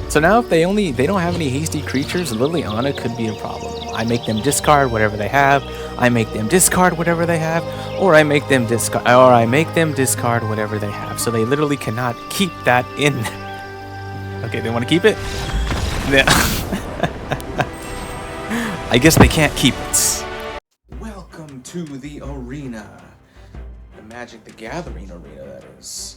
So now if they don't have any hasty creatures, Liliana could be a problem. I make them discard whatever they have. I make them discard whatever they have, or I make them discard whatever they have. So they literally cannot keep that in there. Okay, they want to keep it? Yeah. I guess they can't keep it. Welcome to the arena. The Magic the Gathering arena, that is.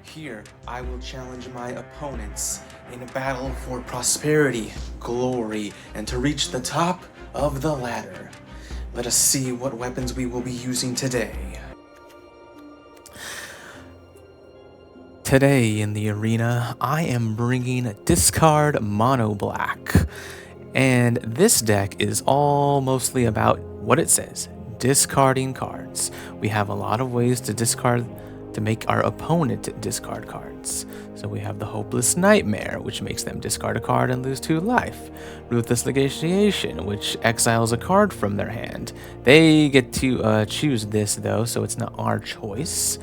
Here, I will challenge my opponents in a battle for prosperity, glory, and to reach the top of the ladder. Let us see what weapons we will be using today. Today in the arena, I am bringing Discard Mono Black. And this deck is all mostly about what it says, discarding cards. We have a lot of ways to discard to make our opponent discard cards. So we have the Hopeless Nightmare, which makes them discard a card and lose 2 life. Ruthless Negotiation, which exiles a card from their hand. They get to choose this though, so it's not our choice.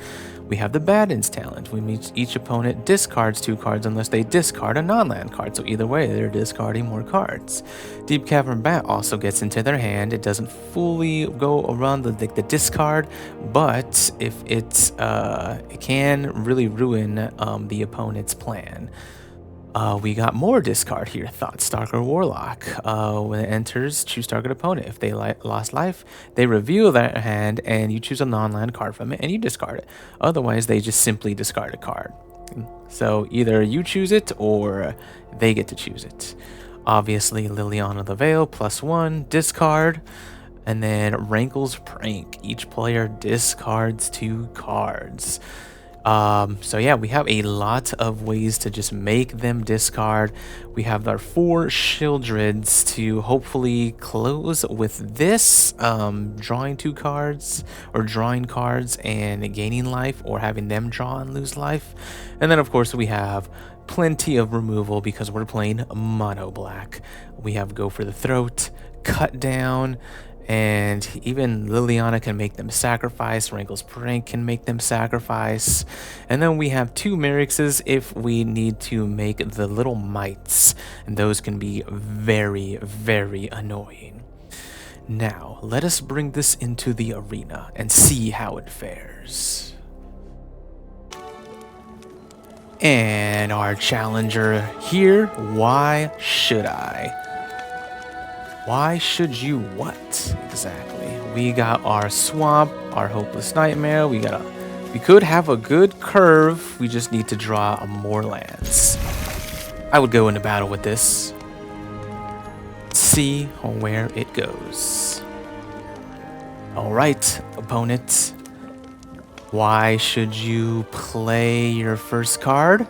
We have the Baden's Talent. We meet each opponent discards 2 cards unless they discard a non-land card. So either way, they're discarding more cards. Deep Cavern Bat also gets into their hand. It doesn't fully go around the discard, but if it can really ruin the opponent's plan. We got more discard here. Thoughtstalker Warlock. When it enters, choose target opponent. If they lost life, they reveal their hand and you choose a non-land card from it and you discard it. Otherwise, they just simply discard a card. So either you choose it or they get to choose it. Obviously, Liliana the Veil, +1, discard. And then Rankle's Prank. Each player discards 2 cards. So yeah, we have a lot of ways to just make them discard. We have our 4 Sheoldreds to hopefully close with this, drawing 2 cards, or drawing cards and gaining life, or having them draw and lose life. And then of course we have plenty of removal because we're playing Mono Black. We have Go for the Throat, Cut Down, and even Liliana can make them sacrifice. Rankle's Prank can make them sacrifice. And then we have 2 Merixes if we need to make the little mites. And those can be very, very annoying. Now, let us bring this into the arena and see how it fares. And our challenger here, why should I? Why should you what, exactly? We got our Swamp, our Hopeless Nightmare, we could have a good curve, we just need to draw more lands. I would go into battle with this. See where it goes. Alright, opponent. Why should you play your first card?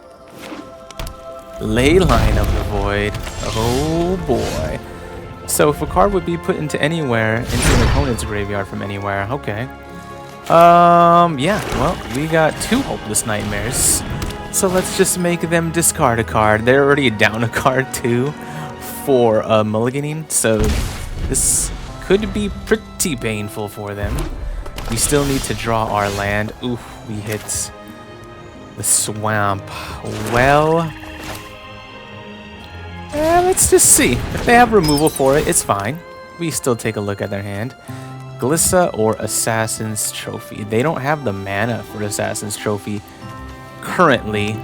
Leyline of the Void. Oh boy. So if a card would be put into anywhere, into an opponent's graveyard from anywhere, okay. Yeah, well, we got 2 Hopeless Nightmares. So let's just make them discard a card. They're already down a card too for mulliganing, so this could be pretty painful for them. We still need to draw our land. Oof, we hit the Swamp. Well, let's just see. If they have removal for it, it's fine. We still take a look at their hand. Glissa or Assassin's Trophy. They don't have the mana for Assassin's Trophy currently.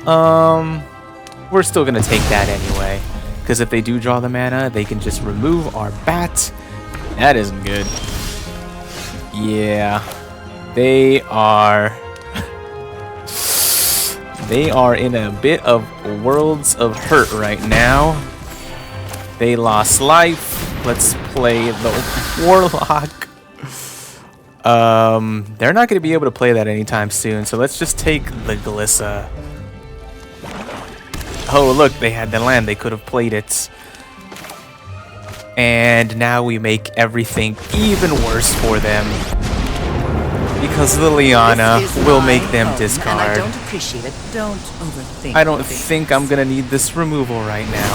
We're still gonna take that anyway. Because if they do draw the mana, they can just remove our bat. That isn't good. Yeah. They are... They are in a bit of worlds of hurt right now. They lost life. Let's play the Warlock. They're not going to be able to play that anytime soon, so let's just take the Glissa. Oh, look, they had the land. They could have played it. And now we make everything even worse for them. Because Liliana will make them discard. I don't appreciate it. Don't overthink. I don't think I'm gonna need this removal right now.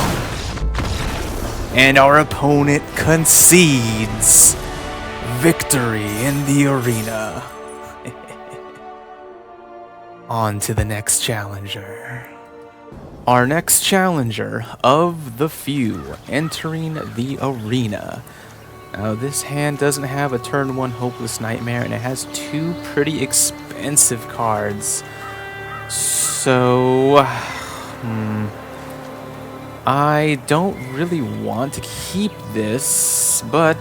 And our opponent concedes victory in the arena. On to the next challenger. Our next challenger of the few entering the arena. Now, this hand doesn't have a turn 1 Hopeless Nightmare, and it has 2 pretty expensive cards. So, I don't really want to keep this, but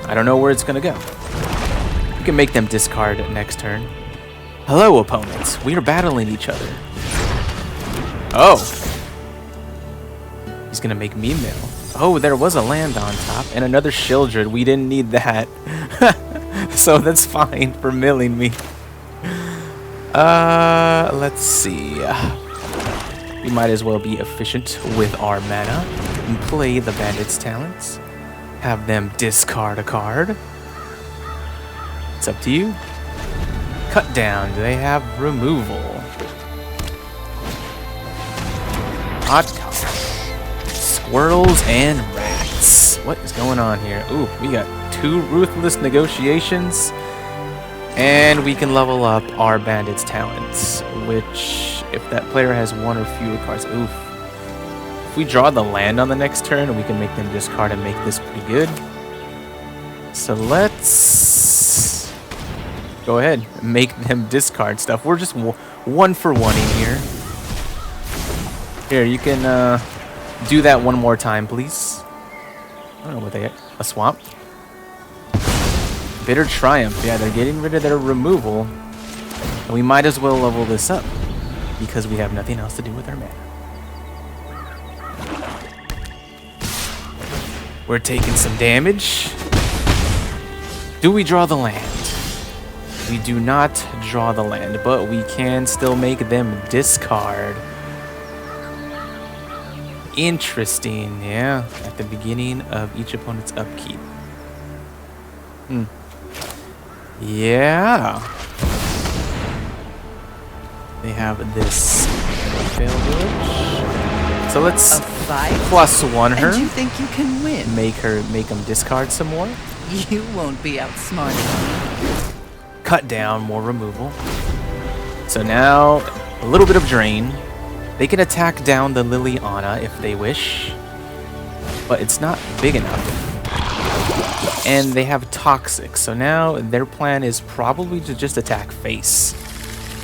I don't know where it's going to go. We can make them discard next turn. Hello, opponents. We are battling each other. Oh. He's going to make me mill. Oh, there was a land on top and another Shieldred. We didn't need that. So that's fine for milling me. Let's see. We might as well be efficient with our mana and play the Bandit's talents. Have them discard a card. It's up to you. Cut down. Do they have removal? Hot coffee. Squirrels and rats. What is going on here? Ooh, we got 2 Ruthless Negotiations. And we can level up our Bandit's talents, which, if that player has 1 or fewer cards, oof. If we draw the land on the next turn, we can make them discard and make this pretty good. So let's go ahead and make them discard stuff. We're just 1 for 1-ing here. Here, you can do that one more time, please. I don't know what they get. A swamp. Bitter Triumph. Yeah, they're getting rid of their removal. And we might as well level this up because we have nothing else to do with our mana. We're taking some damage. Do we draw the land? We do not draw the land, but we can still make them discard. Interesting, yeah. At the beginning of each opponent's upkeep. Yeah. They have this fail village. So let's +1 her. And you think you can win? Make them discard some more. You won't be outsmarted. Cut down more removal. So now a little bit of drain. They can attack down the Liliana if they wish, but it's not big enough. And they have Toxic, so now their plan is probably to just attack face.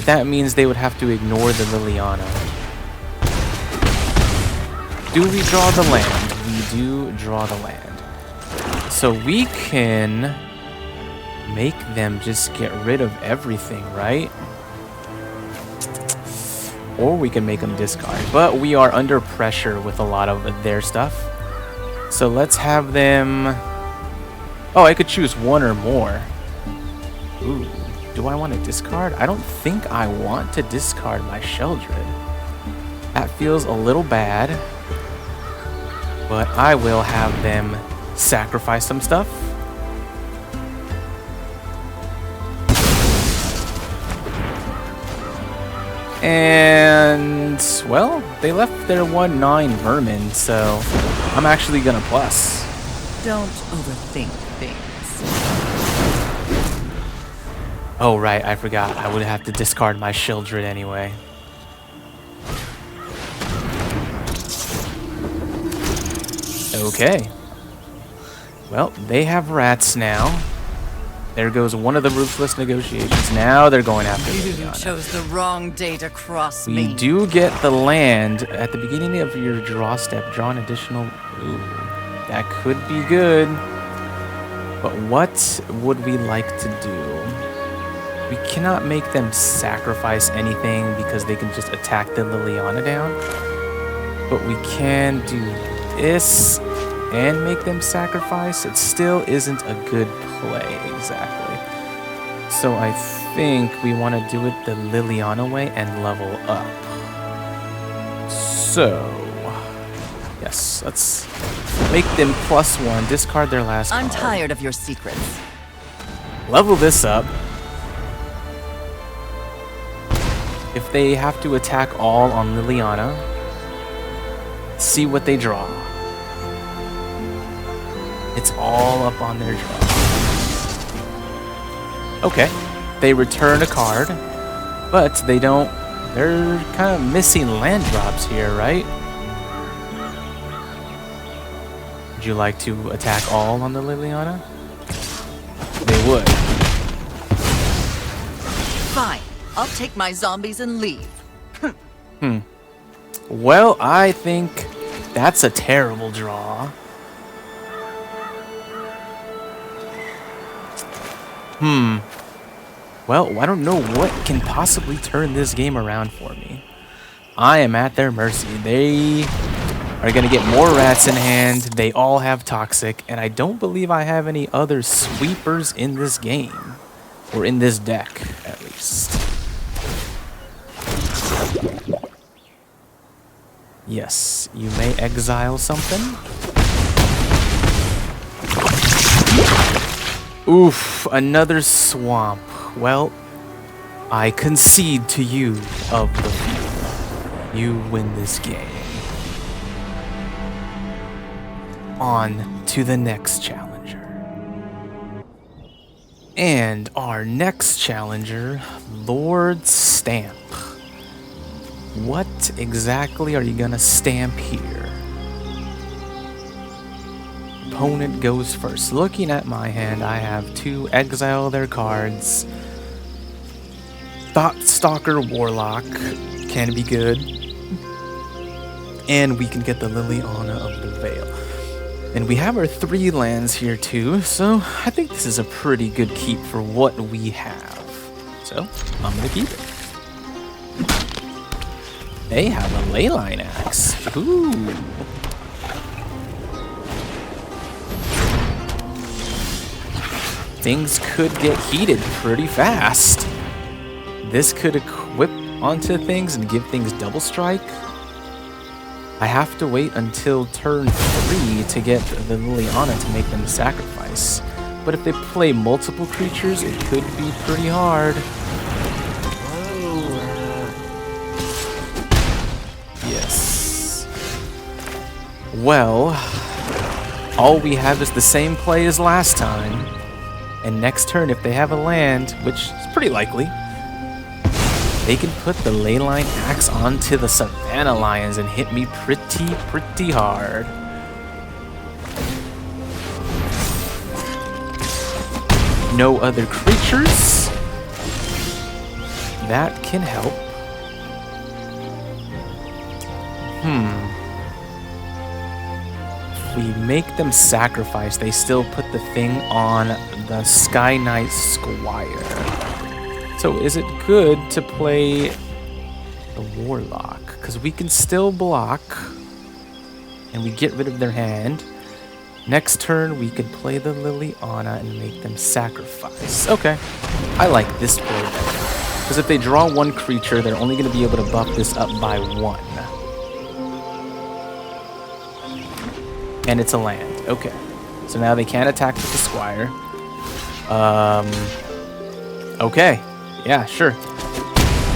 That means they would have to ignore the Liliana. Do we draw the land? We do draw the land. So we can make them just get rid of everything, right? Or we can make them discard. But we are under pressure with a lot of their stuff. So let's have them... Oh, I could choose 1 or more. Ooh, do I want to discard? I don't think I want to discard my Sheldred. That feels a little bad. But I will have them sacrifice some stuff. And, well, they left their 1/9 Vermin, so I'm actually gonna plus. Don't overthink things. Oh, right, I forgot. I would have to discard my Sheldred anyway. Okay. Well, they have rats now. There goes one of the Ruthless Negotiations. Now they're going after You Liliana. chose the wrong day to cross We me. do get the land at the beginning of your draw step. Draw an additional... Ooh, that could be good. But what would we like to do? We cannot make them sacrifice anything because they can just attack the Liliana down. But we can do this and make them sacrifice. It still isn't a good play, exactly. So I think we want to do it the Liliana way and level up. So, yes, let's make them +1, discard their last I'm card. tired of your secrets. Level this up. If they have to attack all on Liliana, see what they draw. It's all up on their draw. Okay. They return a card, but they don't They're kind of missing land drops here, right? Would you like to attack all on the Liliana? They would. Fine. I'll take my zombies and leave. Well, I think that's a terrible draw. Well, I don't know what can possibly turn this game around for me. I am at their mercy. They are going to get more rats in hand. They all have toxic, and I don't believe I have any other sweepers in this game. Or in this deck, at least. Yes, you may exile something. Oof, another swamp. Well, I concede to you of the field. You win this game. On to the next challenger. And our next challenger, Lord Stamp. What exactly are you gonna stamp here? Opponent goes first. Looking at my hand, I have to exile their cards. Thought Stalker Warlock can be good. And we can get the Liliana of the Veil. And we have our 3 lands here too, so I think this is a pretty good keep for what we have. So, I'm gonna keep it. They have a Leyline Axe. Ooh. Things could get heated pretty fast. This could equip onto things and give things double strike. I have to wait until turn 3 to get the Liliana to make them sacrifice. But if they play multiple creatures, it could be pretty hard. Yes. Well, all we have is the same play as last time. And next turn, if they have a land, which is pretty likely, they can put the Leyline Axe onto the Savannah Lions and hit me pretty hard. No other creatures. That can help. If we make them sacrifice, they still put the thing on the Sky Knight Squire. So is it good to play the Warlock? Because we can still block, and we get rid of their hand. Next turn, we could play the Liliana and make them sacrifice. Okay, I like this play better. Because if they draw 1 creature, they're only going to be able to buff this up by 1. And it's a land. Okay, so now they can't attack with the Squire. Okay. Yeah, sure.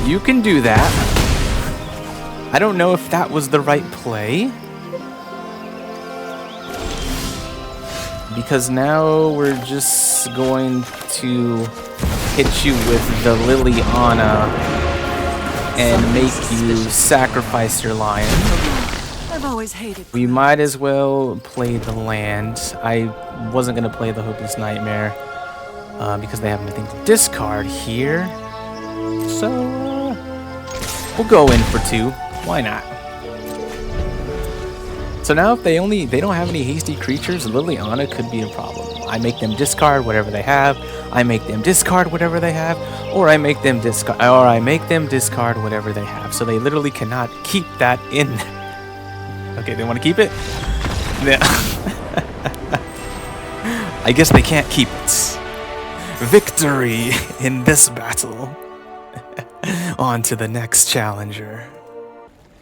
You can do that. I don't know if that was the right play. Because now we're just going to hit you with the Liliana and make you sacrifice your lion. I've always hated. We might as well play the land. I wasn't going to play the Hopeless Nightmare. Because they have nothing to discard here. So, we'll go in for 2. Why not? So now if they don't have any hasty creatures, Liliana could be a problem. I make them discard whatever they have. I make them discard whatever they have. Or I make them discard whatever they have. So they literally cannot keep that in. Okay, they want to keep it? Yeah. I guess they can't keep it. Victory in this battle. On to the next challenger.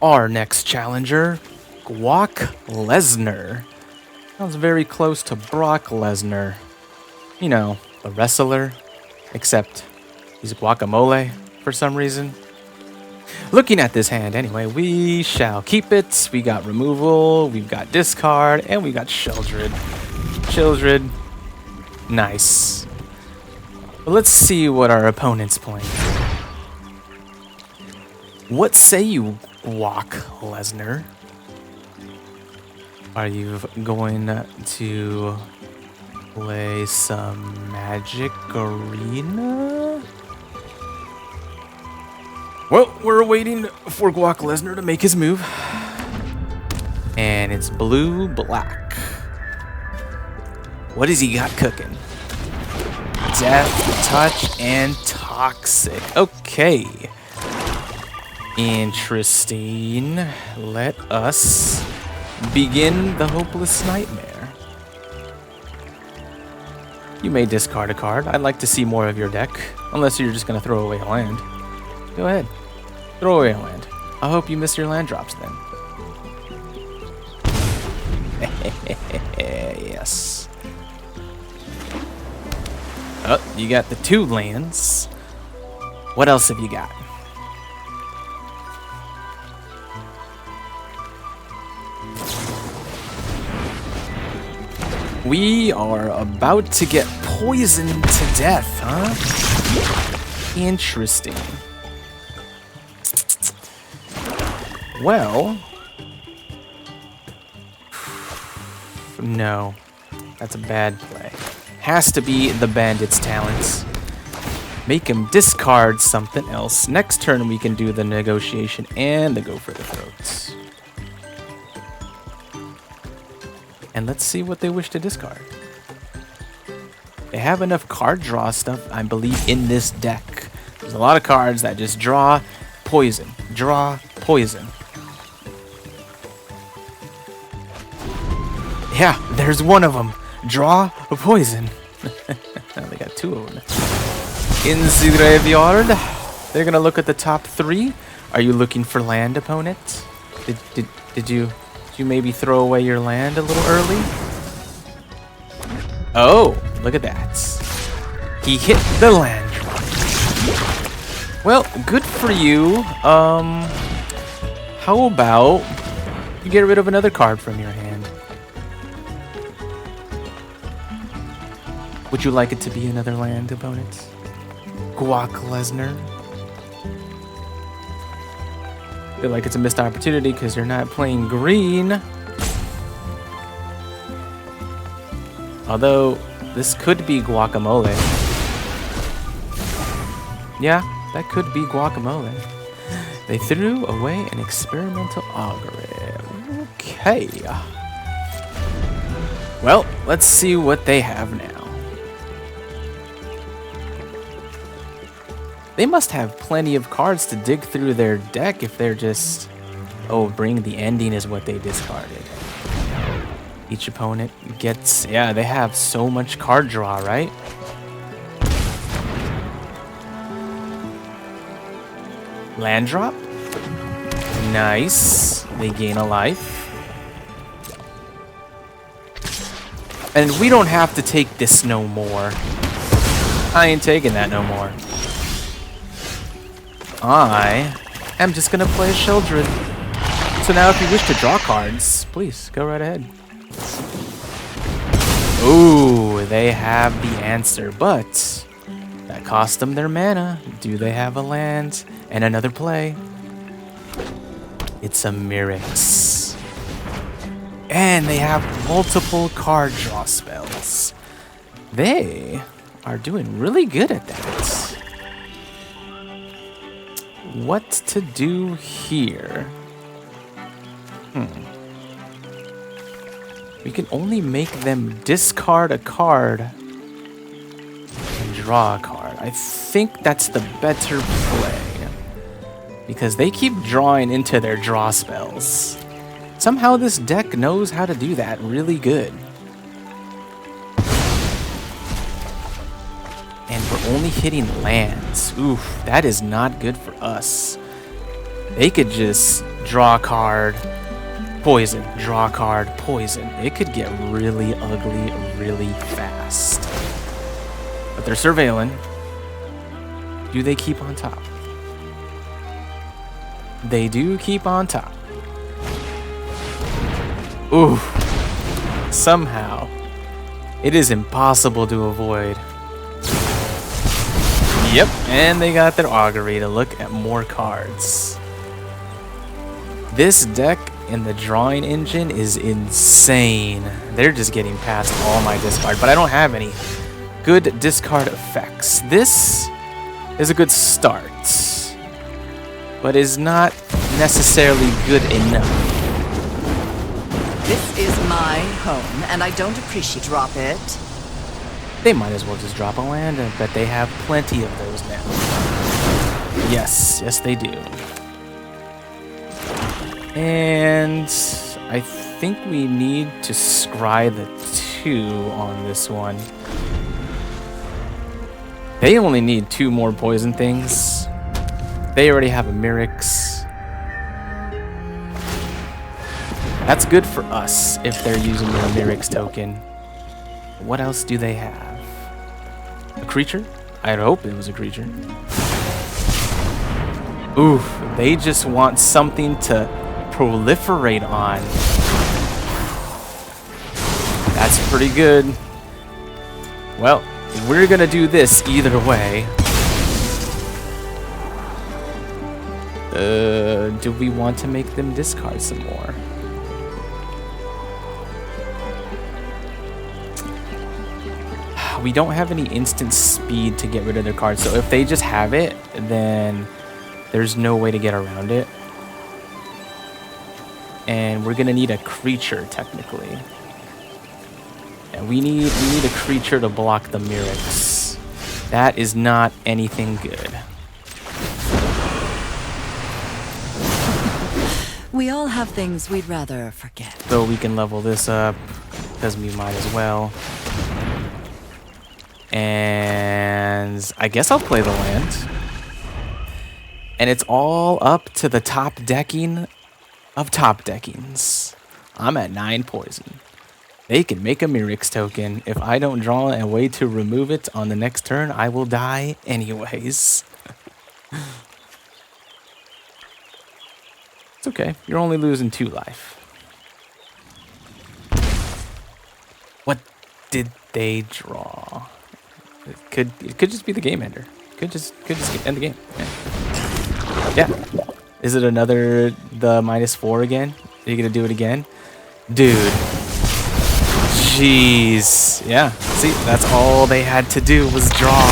Our next challenger, Brock Lesnar. Sounds very close to Brock Lesnar. You know, the wrestler. Except he's guacamole for some reason. Looking at this hand anyway, we shall keep it. We got removal, we've got discard, and we got Sheoldred. Sheoldred. Nice. Let's see what our opponent's playing. What say you, Brock Lesnar? Are you going to play some Magic Arena? Well, we're waiting for Brock Lesnar to make his move. And it's blue-black. What has he got cooking? Death, touch, and toxic. Okay. Interesting. Let us begin the hopeless nightmare. You may discard a card. I'd like to see more of your deck. Unless you're just going to throw away a land. Go ahead. Throw away a land. I hope you miss your land drops then. Yes. Oh, you got the 2 lands. What else have you got? We are about to get poisoned to death, huh? Interesting. Well, no, that's a bad play. Has to be the bandit's talents. Make him discard something else. Next turn we can do the negotiation and the go for the throats. And let's see what they wish to discard. They have enough card draw stuff, I believe, in this deck. There's a lot of cards that just draw poison. Draw poison. Yeah, there's one of them. Draw a poison. They got 2 of them. In the graveyard, they're gonna look at the top 3. Are you looking for land, opponent? Did you maybe throw away your land a little early? Oh, look at that. He hit the land drop. Well, good for you. How about you get rid of another card from your hand? Would you like it to be another land, opponent? Brock Lesnar? Feel like it's a missed opportunity because you're not playing green. Although, this could be guacamole. Yeah, that could be guacamole. They threw away an experimental augury. Okay. Well, let's see what they have now. They must have plenty of cards to dig through their deck if they're just... Oh, bring the ending is what they discarded. Each opponent gets... Yeah, they have so much card draw, right? Land drop? Nice. They gain a life. And we don't have to take this no more. I ain't taking that no more. I am just gonna play Sheldred. So now if you wish to draw cards, please go right ahead. Ooh, they have the answer, but that cost them their mana. Do they have a land? And another play. It's a Mirrex. And they have multiple card draw spells. They are doing really good at that. What to do here? We can only make them discard a card and draw a card. I think that's the better play. Because they keep drawing into their draw spells. Somehow this deck knows how to do that really good. And we're only hitting lands. Oof, that is not good for us. They could just draw a card, poison, draw a card, poison. It could get really ugly really fast. But they're surveilling. Do they keep on top? They do keep on top. Ooh. Somehow, it is impossible to avoid. Yep, and they got their augury to look at more cards. This deck in the drawing engine is insane. They're just getting past all my discard, but I don't have any good discard effects. This is a good start, but is not necessarily good enough. This is my home, and I don't appreciate. Drop it. They might as well just drop a land, I bet they have plenty of those now. Yes, yes they do. And I think we need to scry the 2 on this one. They only need 2 more poison things. They already have a Mirrex. That's good for us if they're using their Mirrex token. What else do they have? A creature? I'd hope it was a creature. Oof, they just want something to proliferate on. That's pretty good. Well, we're gonna do this either way. Do we want to make them discard some more? We don't have any instant speed to get rid of their cards, so if they just have it, then there's no way to get around it. And we're gonna need a creature technically. And we need a creature to block the Mirrex. That is not anything good. We all have things we'd rather forget. So we can level this up, because we might as well. And I guess I'll play the land. And it's all up to the top decking of top deckings. I'm at 9 poison. They can make a Mirrex token. If I don't draw a way to remove it on the next turn, I will die anyways. It's okay. You're only losing 2 life. What did they draw? It could just be the game ender. Could just end the game. Yeah. Is it another the -4 again? Are you gonna do it again? Dude. Jeez. Yeah. See, that's all they had to do was draw.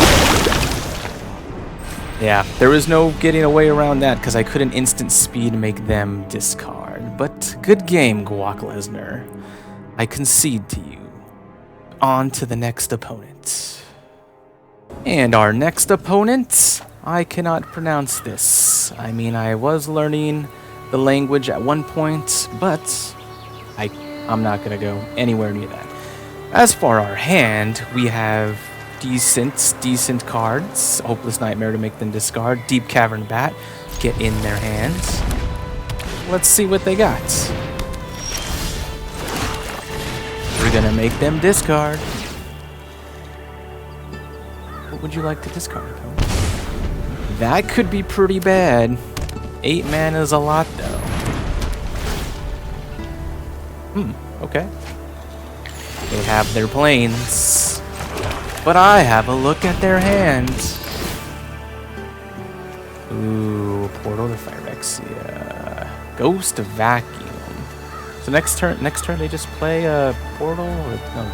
Yeah, there was no getting away around that because I couldn't instant speed make them discard. But good game, Guac Lesnar. I concede to you. On to the next opponent. And our next opponent, I cannot pronounce this. I mean, I was learning the language at one point, but I'm not going to go anywhere near that. As for our hand, we have decent cards. Hopeless Nightmare to make them discard. Deep Cavern Bat, get in their hands. Let's see what they got. We're going to make them discard. What would you like to discard, opponent? That could be pretty bad. 8 mana is a lot, though. Okay. They have their planes. But I have a look at their hands. Ooh, Portal to Phyrexia. Ghost of Vacuum. So next turn they just play a Portal? Or, no.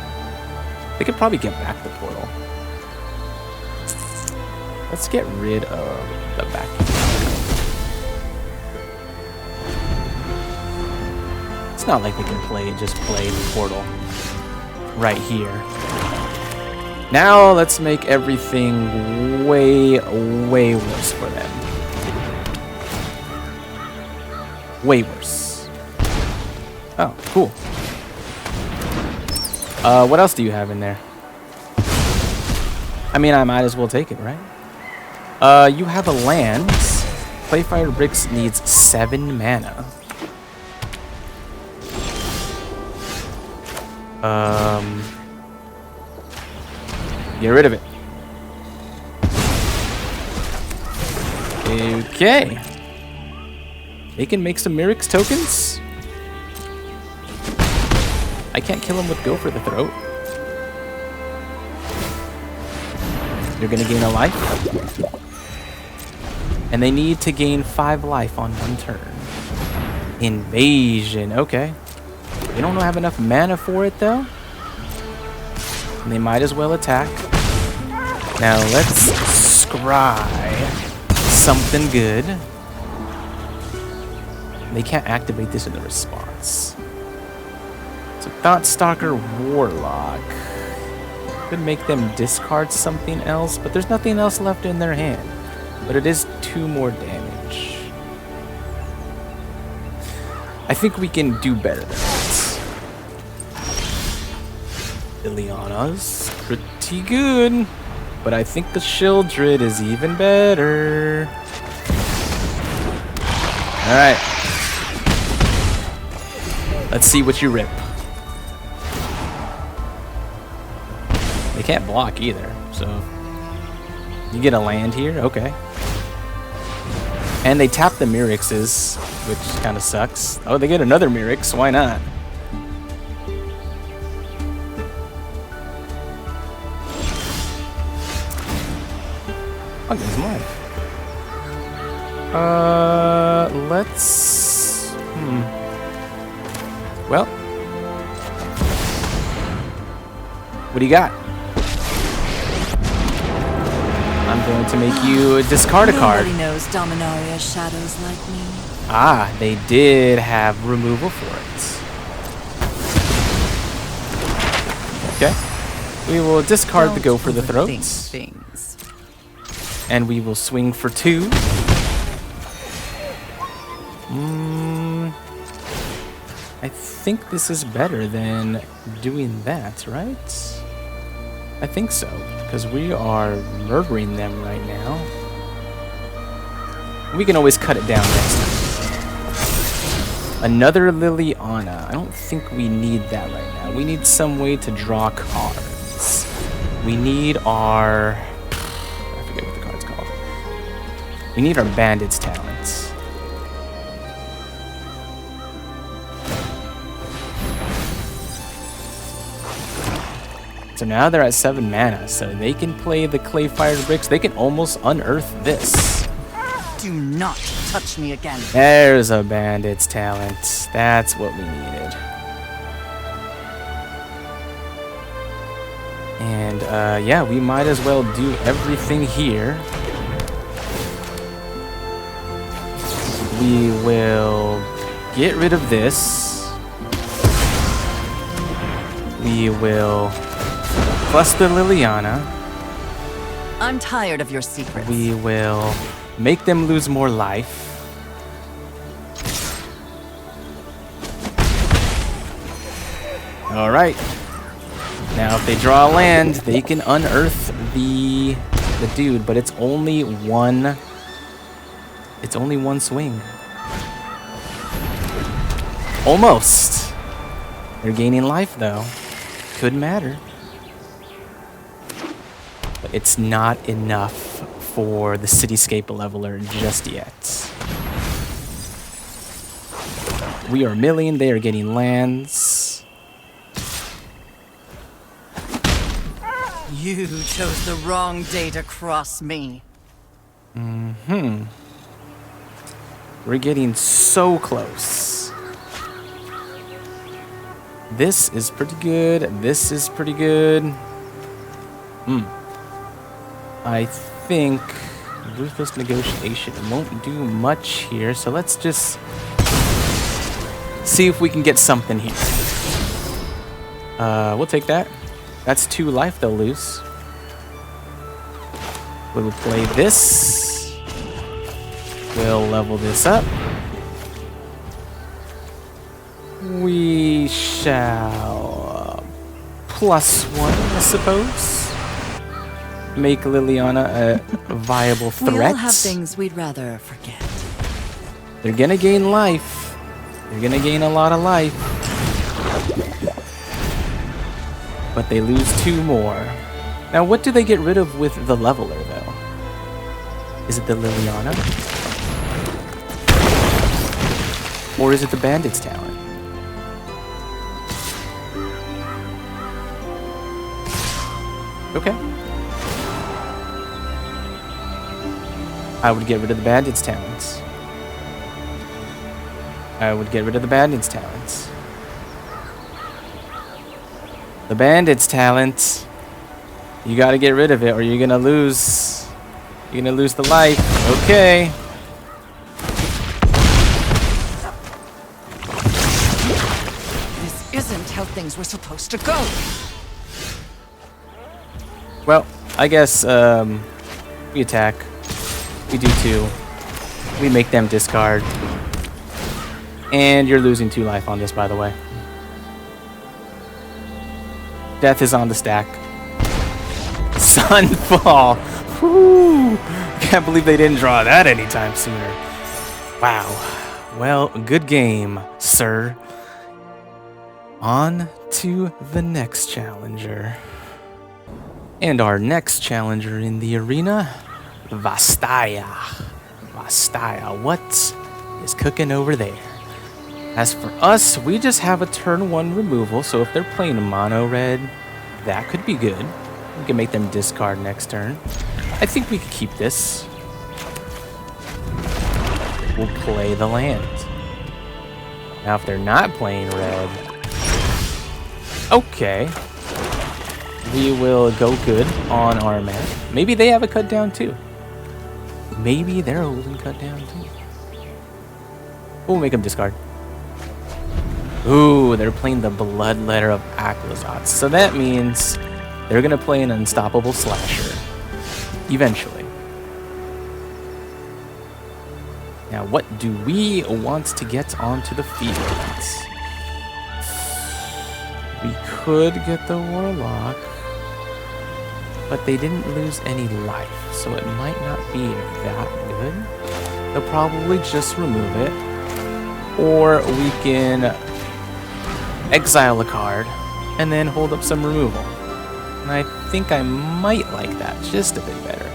They could probably get back the Portal. Let's get rid of the Vacuum. It's not like they can just play the Portal right here. Now let's make everything way worse for them. Way worse. Oh, cool. What else do you have in there? I mean, I might as well take it, right? You have a land. Clayfire Bricks needs 7 mana. Get rid of it. Okay. They can make some Mirrex tokens. I can't kill him with Go for the Throat. You're gonna gain a life. And they need to gain 5 life on 1 turn. Invasion. Okay. They don't have enough mana for it, though. And they might as well attack. Now, let's scry something good. They can't activate this in the response. So, Thoughtstalker Warlock. Could make them discard something else, but there's nothing else left in their hand. But it is 2 more damage. I think we can do better than that. Liliana's pretty good, but I think the Sheoldred is even better. Alright. Let's see what you rip. They can't block either, so... You get a land here? Okay. And they tap the Mirexes, which kind of sucks. Oh, they get another Mirex. Why not? I'll give him life. Let's... Well. What do you got? I'm going to make you discard a card. Nobody knows Dominaria's shadows like me. Ah, they did have removal for it. Okay. We will discard the Go for the Throats. Things. And we will swing for 2. I think this is better than doing that, right? I think so, because we are murdering them right now. We can always cut it down next time. Another Liliana. I don't think we need that right now. We need some way to draw cards. We need our... I forget what the card's called. We need our Bandit's Talents. So now they're at 7 mana, so they can play the Clay-Fired Bricks. They can almost unearth this. Do not touch me again. There's a Bandit's Talent. That's what we needed. And, yeah, we might as well do everything here. We will get rid of this. We will... plus the Liliana. I'm tired of your secrets. We will make them lose more life. Alright. Now if they draw a land, they can unearth the dude, but it's only one swing. Almost. They're gaining life though. Could matter. But it's not enough for the Cityscape Leveler just yet. We are milling, they are getting lands. You chose the wrong day to cross me. We're getting so close. This is pretty good. This is pretty good. I think Ruthless Negotiation won't do much here, so let's just see if we can get something here. We'll take that. That's 2 life they'll lose. We'll play this. We'll level this up. We shall +1, I suppose. Make Liliana a viable threat. We all have things we'd rather forget. They're gonna gain life. They're gonna gain a lot of life. But they lose 2 more. Now, what do they get rid of with the Leveler, though? Is it the Liliana? Or is it the Bandit's Talent? Okay. I would get rid of the Bandit's Talents. I would get rid of the bandit's talents. The bandit's talent. You gotta get rid of it or you're gonna lose. You're gonna lose the life. Okay. This isn't how things were supposed to go. Well, I guess we attack. We do 2. We make them discard. And you're losing 2 life on this, by the way. Death is on the stack. Sunfall. Whoo! Can't believe they didn't draw that anytime sooner. Wow. Well, good game, sir. On to the next challenger. And our next challenger in the arena, Vastaya. Vastaya, what is cooking over there? As for us, we just have a turn 1 removal, so if they're playing mono red, that could be good. We can make them discard next turn. I think we could keep this. We'll play the land. Now if they're not playing red, okay. We will go good on our man. Maybe they have a cut down too. Maybe they're holding cut down too. We'll make them discard. Ooh, they're playing the Bloodletter of Aclazotz. So that means they're going to play an Unstoppable Slasher. Eventually. Now, what do we want to get onto the field? We could get the Warlock, but they didn't lose any life, so it might not be that good. They'll probably just remove it. Or we can exile a card and then hold up some removal. And I think I might like that just a bit better.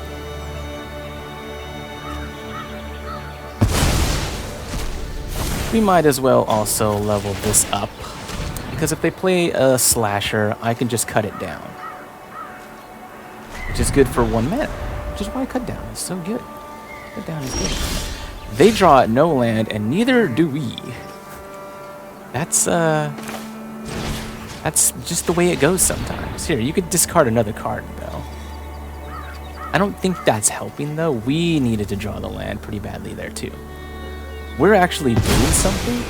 We might as well also level this up, because if they play a slasher, I can just cut it down. Which is good for 1 mana, which is why cut down is so good. Cut down is good. They draw no land, and neither do we. That's just the way it goes sometimes. Here, you could discard another card, though. I don't think that's helping, though. We needed to draw the land pretty badly there, too. We're actually doing something.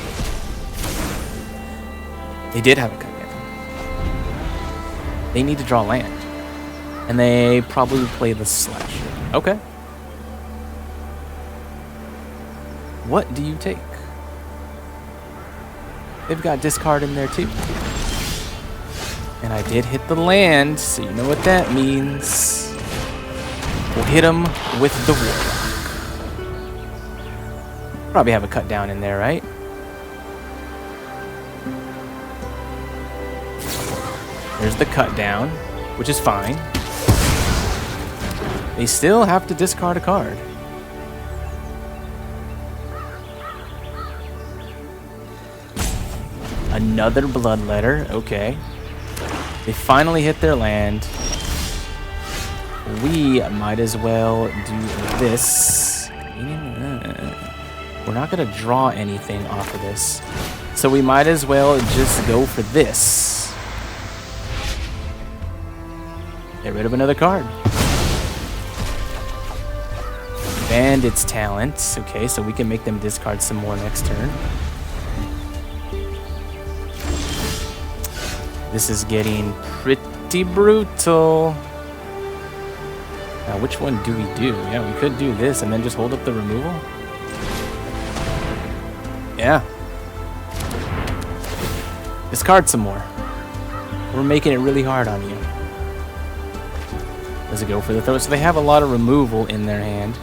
They did have a cut down. They need to draw land. And they probably play the slasher. Okay. What do you take? They've got discard in there, too. And I did hit the land, so you know what that means. We'll hit them with the Warlock. Probably have a cut down in there, right? There's the cut down, which is fine. They still have to discard a card. Another Bloodletter, okay. They finally hit their land. We might as well do this. We're not going to draw anything off of this. So we might as well just go for this. Get rid of another card. Bandit's Talent. Okay, so we can make them discard some more next turn. This is getting pretty brutal. Now, which one do we do? Yeah, we could do this and then just hold up the removal. Yeah. Discard some more. We're making it really hard on you. Does it go for the throw? So they have a lot of removal in their hand.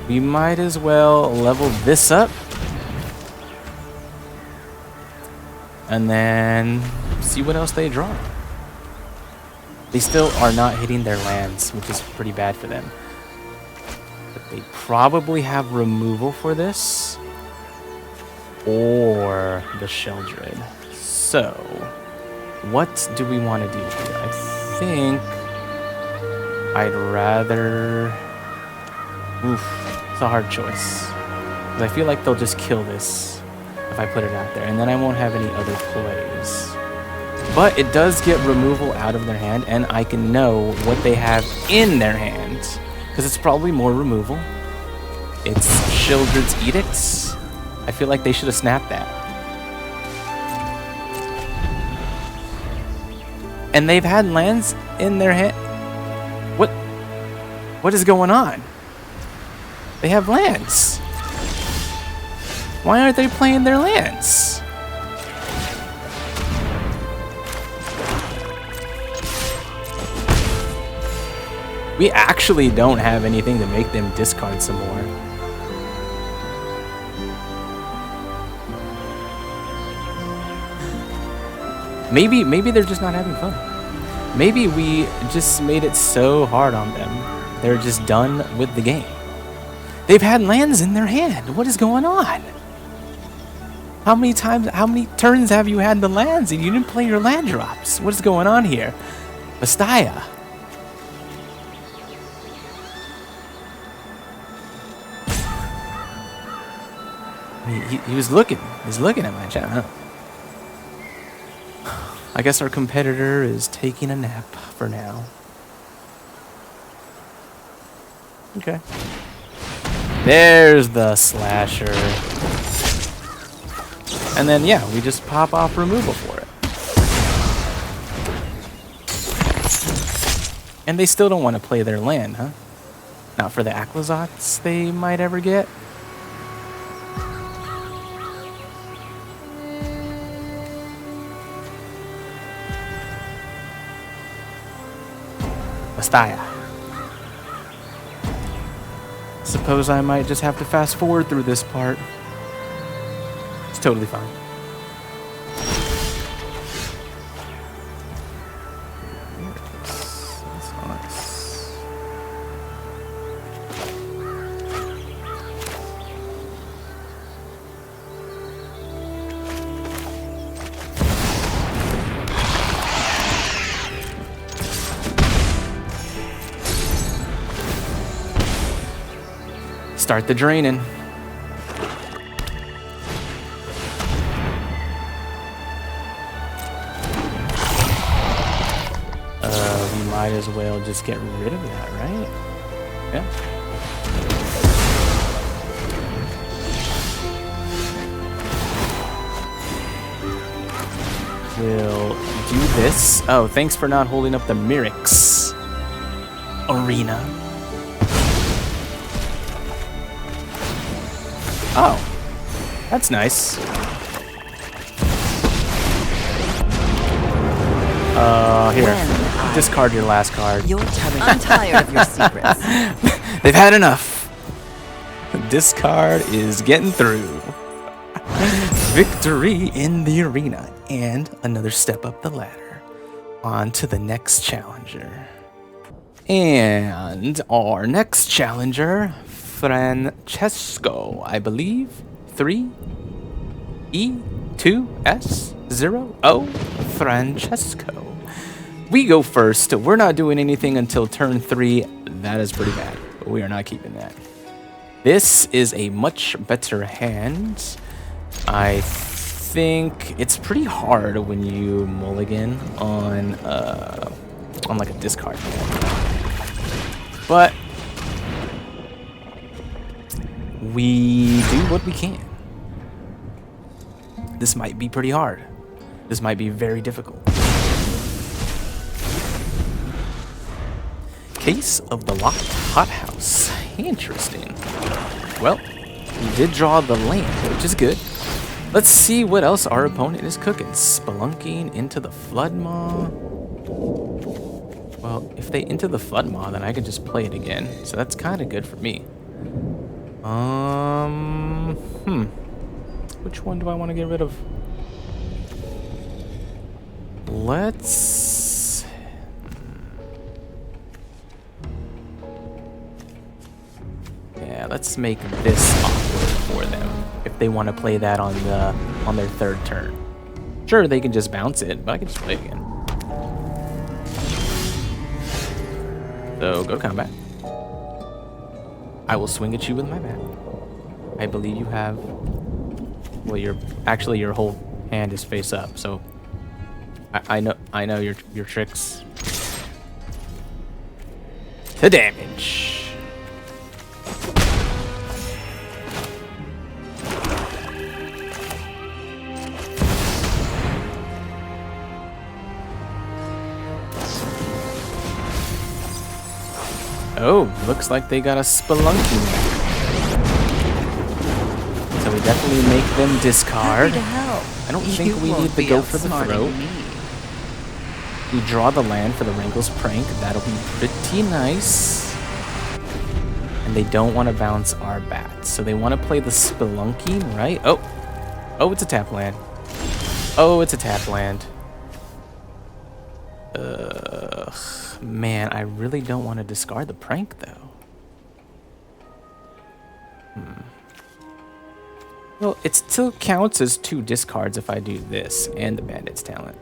We might as well level this up. And then see what else they draw. They still are not hitting their lands, which is pretty bad for them. But they probably have removal for this. Or the Sheldred. So, what do we want to do here? I think I'd rather... Oof, it's a hard choice. 'Cause I feel like they'll just kill this. if I put it out there, and then I won't have any other plays. But it does get removal out of their hand, and I can know what they have in their hand, because it's probably more removal. It's Sheoldred's Edicts. I feel like they should have snapped that. And they've had lands in their hand. What is going on? They have lands. Why aren't they playing their lands? We actually don't have anything to make them discard some more. Maybe they're just not having fun. Maybe we just made it so hard on them. They're just done with the game. They've had lands in their hand. What is going on? How many turns have you had the lands and you didn't play your land drops? What is going on here? Vastaya. He was looking. He's looking at my chat. Huh? I guess our competitor is taking a nap for now. Okay. There's the slasher. And then, yeah, we just pop off removal for it. And they still don't want to play their land, huh? Not for the Aclazotz they might ever get. Vastaya. Suppose I might just have to fast forward through this part. It's totally fine. That's nice. Start the draining. We might as well just get rid of that, right? Yeah. We'll do this. Oh, thanks for not holding up the Mirrex arena. Oh, that's nice. Here, discard your last card. You're telling I'm tired of your secrets. They've had enough. Discard is getting through. Victory in the arena and another step up the ladder. On to the next challenger. And our next challenger, Francesco, I believe. 3E2S0O. Francesco. We go first. We're not doing anything until turn 3. That is pretty bad. But we are not keeping that. This is a much better hand. I think it's pretty hard when you mulligan on like a discard hand. But we do what we can. This might be pretty hard. This might be very difficult. Case of the Locked Hothouse. Interesting. Well, we did draw the land, which is good. Let's see what else our opponent is cooking. Spelunking into the Floodmaw. Well, if they into the Floodmaw, then I can just play it again. So that's kind of good for me. Which one do I want to get rid of? Let's... Yeah, let's make this awkward for them. If they want to play that on their third turn. Sure, they can just bounce it, but I can just play it again. So, go to combat. I will swing at you with my bat. I believe you have Well, your whole hand is face up, so I know your tricks. To damage. Oh, looks like they got a Spelunky. So we definitely make them discard. Happy to help. I don't think we won't need to be go for the outsmarting throat. me. We draw the land for the Wrinkles Prank. That'll be pretty nice. And they don't want to bounce our bats. So they want to play the Spelunky, right? Oh. Oh, it's a tap land. Oh, it's a tap land. Ugh. Man, I really don't want to discard the prank, though. Well, it still counts as 2 discards if I do this and the Bandit's Talent.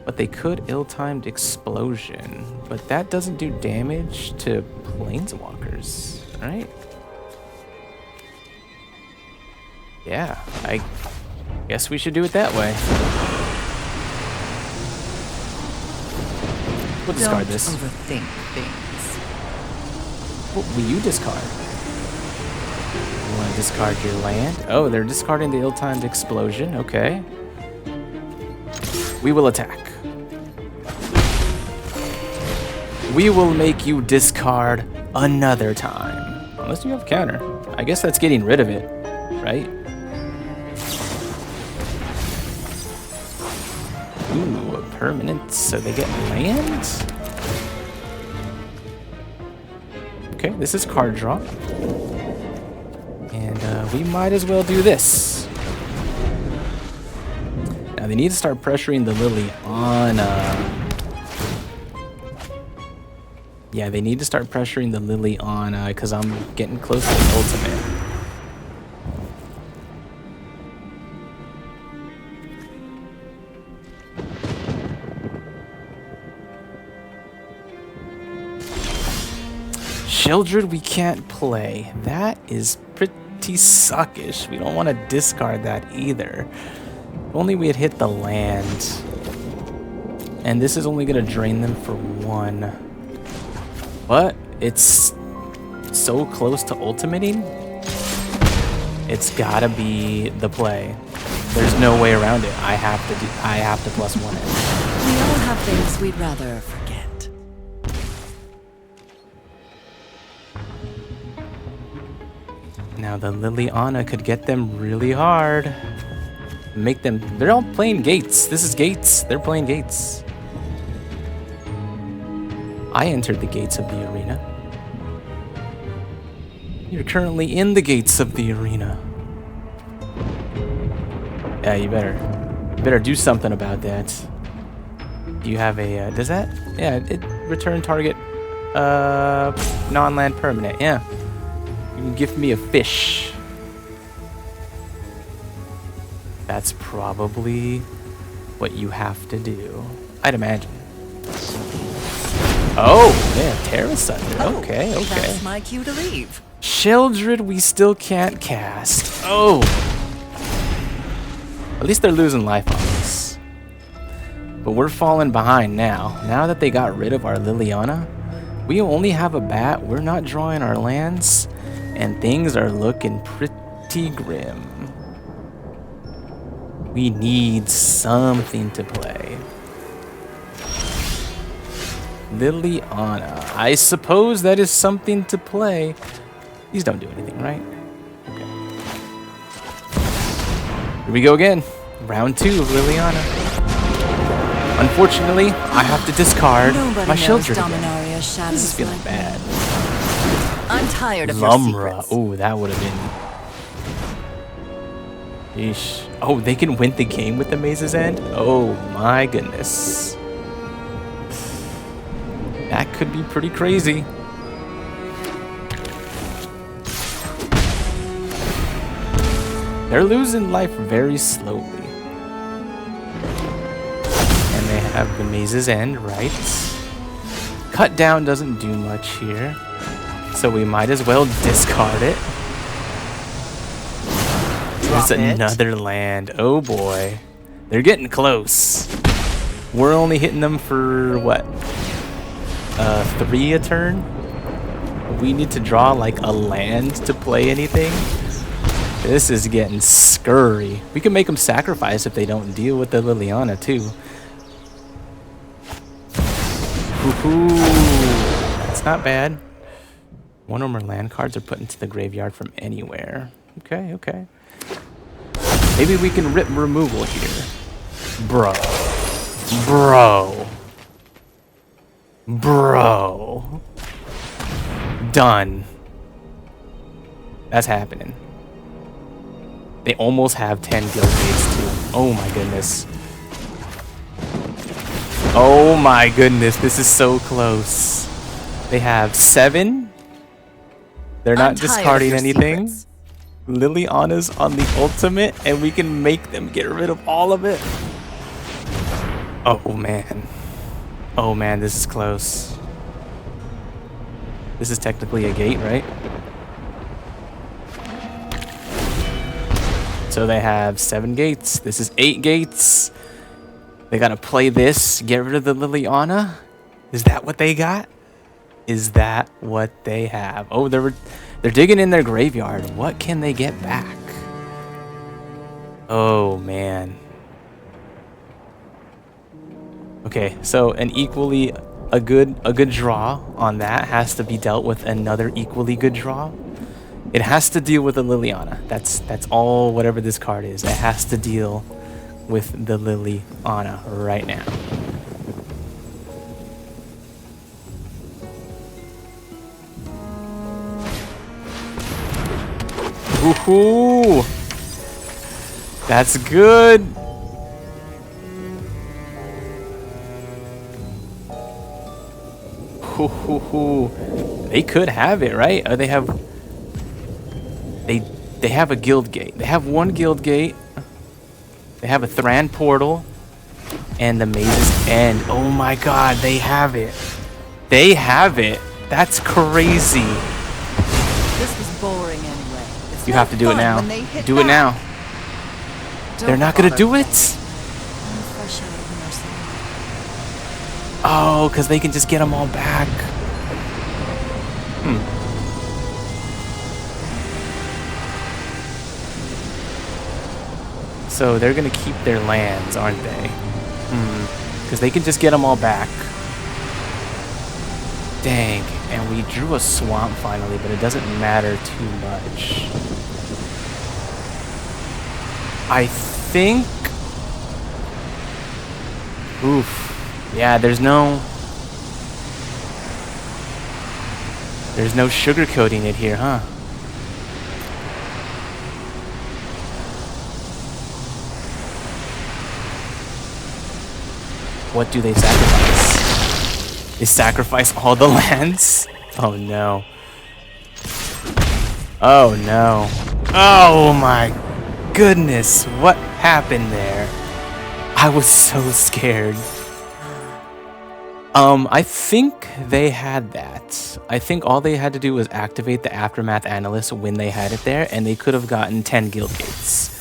But they could ill-timed Explosion, but that doesn't do damage to Planeswalkers, right? Yeah, I guess we should do it that way. We'll discard this. Don't overthink things. What will you discard? You want to discard your land? Oh, they're discarding the ill-timed Explosion. Okay. We will attack. We will make you discard another time. Unless you have counter. I guess that's getting rid of it, right? Ooh, a permanent, so they get land? Okay, this is card draw. And we might as well do this. Now they need to start pressuring the Liliana. Yeah, they need to start pressuring the Liliana because I'm getting close to the ultimate. Sheoldred we can't play. That is pretty suckish. We don't want to discard that either. If only we had hit the land. And this is only going to drain them for 1. But it's so close to ultimating. It's gotta be the play. There's no way around it. I have to +1 it. We all have things we'd rather forget. Now the Liliana could get them really hard. Make them. They're all playing gates. This is gates. They're playing gates. I entered the gates of the arena. You're currently in the gates of the arena. Yeah, you better do something about that. Do you have a, does that? Yeah, it return target, non-land permanent, yeah. You can give me a fish. That's probably what you have to do, I'd imagine. Oh, yeah, Terra Sunder. Okay. That's my cue to leave. Sheoldred we still can't cast. Oh. At least they're losing life on us. But we're falling behind now. Now that they got rid of our Liliana, we only have a bat. We're not drawing our lands. And things are looking pretty grim. We need something to play. Liliana. I suppose that is something to play. These don't do anything, right? Okay. Here we go again. Round 2 of Liliana. Unfortunately, I have to discard my Sheoldred again. This is feeling bad. I'm tired of Lumra. your secrets. Oh, that would have been... Yeesh. Oh, they can win the game with the Maze's End? Oh my goodness. That could be pretty crazy. They're losing life very slowly. And they have the Maze's End, right? Cut down doesn't do much here. So we might as well discard it. There's Drop it. another land. Oh boy. They're getting close. We're only hitting them for what? 3 a turn? We need to draw like a land to play anything. This is getting scurry. We can make them sacrifice if they don't deal with the Liliana too. Ooh, that's not bad. 1 or more land cards are put into the graveyard from anywhere. Okay, okay. Maybe we can rip removal here. Bro. Bro. Bro. Done. That's happening. They almost have 10 guild gates too. Oh my goodness. Oh my goodness, this is so close. They have 7. They're not discarding anything. Secrets. Liliana's on the ultimate, and we can make them get rid of all of it. Oh man. Oh man, this is close. This is technically a gate, right? So they have 7 gates. This is 8 gates. They gotta play this, get rid of the Liliana. Is that what they got? Is that what they have? Oh, they're digging in their graveyard. What can they get back? Oh man. Okay, so an equally a good draw on that has to be dealt with another equally good draw. It has to deal with the Liliana. That's all. Whatever this card is, it has to deal with the Liliana right now. Woohoo! That's good. Woohoo! They could have it, right? They have. They have a guild gate. They have 1 guild gate. They have a Thran portal, and the Maze's End. Oh my God! They have it. They have it. That's crazy. This was boring anyway. It's You no have to do it fun now. when they hit Do it back. now. They're not gonna do it. Fresh out of mercy. Oh, because they can just get them all back. So they're gonna keep their lands, aren't they? Because they can just get them all back. Dang, and we drew a swamp finally, but it doesn't matter too much. I think... Oof. Yeah, there's no sugarcoating it here, huh? What do they sacrifice? They sacrifice all the lands? Oh no. Oh no. Oh my goodness. What happened there? I was so scared. I think they had that. I think all they had to do was activate the Aftermath Analyst when they had it there, and they could have gotten 10 guild gates.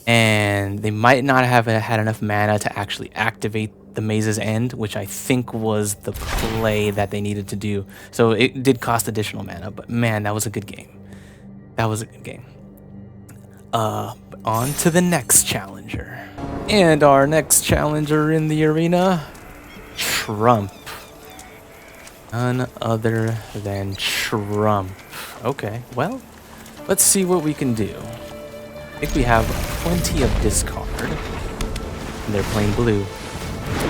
And they might not have had enough mana to actually activate the Maze's End, which I think was the play that they needed to do. So it did cost additional mana, but man, that was a good game. That was a good game. On to the next challenger. And our next challenger in the arena, Trump. None other than Trump. Okay, well, let's see what we can do. I think we have plenty of discard. And they're playing blue.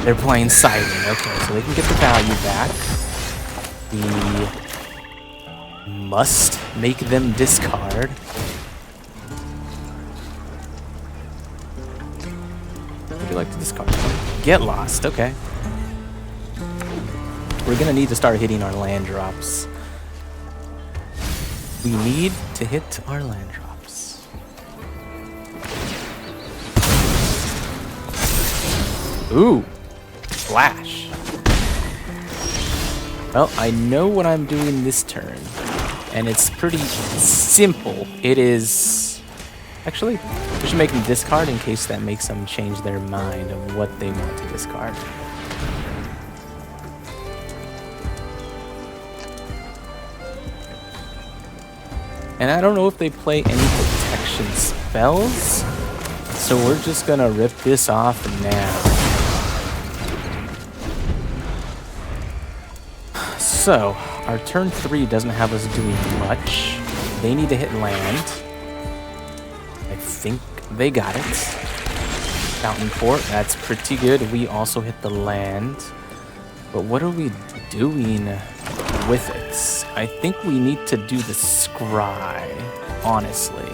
They're playing Siren. Okay, so they can get the value back. We must make them discard. Would you like to discard? Get lost. Okay. We're gonna need to start hitting our land drops. We need to hit our land drops. Ooh, flash. Well, I know what I'm doing this turn, and it's pretty simple. It is Actually, we should make them discard in case that makes them change their mind of what they want to discard. And I don't know if they play any protection spells, so we're just gonna rip this off now. So, our turn 3 doesn't have us doing much. They need to hit land. I think they got it. Fountain Port, that's pretty good. We also hit the land. But what are we doing with it? I think we need to do the scry, honestly.